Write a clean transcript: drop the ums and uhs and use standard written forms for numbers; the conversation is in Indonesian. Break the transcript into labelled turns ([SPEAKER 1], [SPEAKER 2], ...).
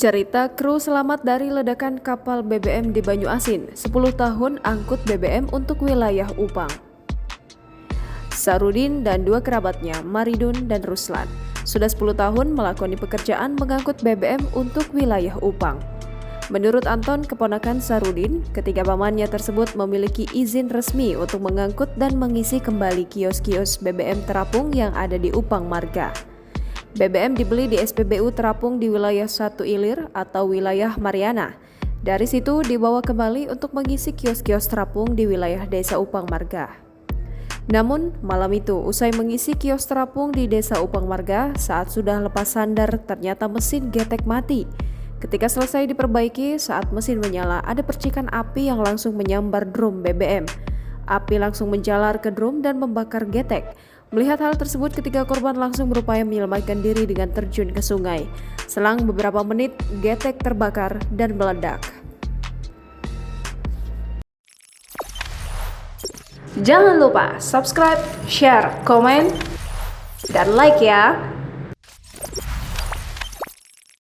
[SPEAKER 1] Cerita kru selamat dari ledakan kapal BBM di Banyuasin, 10 tahun angkut BBM untuk wilayah Upang. Sarudin dan dua kerabatnya, Maridun dan Ruslan, sudah 10 tahun melakoni pekerjaan mengangkut BBM untuk wilayah Upang. Menurut Anton, keponakan Sarudin, ketiga pamannya tersebut memiliki izin resmi untuk mengangkut dan mengisi kembali kios-kios BBM terapung yang ada di Upang Marga. BBM dibeli di SPBU terapung di wilayah 1 Ilir atau wilayah Mariana. Dari situ dibawa kembali untuk mengisi kios-kios terapung di wilayah Desa Upang Marga. Namun, malam itu usai mengisi kios terapung di Desa Upang Marga, saat sudah lepas sandar ternyata mesin getek mati. Ketika selesai diperbaiki, saat mesin menyala ada percikan api yang langsung menyambar drum BBM. Api langsung menjalar ke drum dan membakar getek. Melihat hal tersebut, ketiga korban langsung berupaya menyelamatkan diri dengan terjun ke sungai. Selang beberapa menit, getek terbakar dan meledak. Jangan lupa subscribe, share, komen, dan like ya!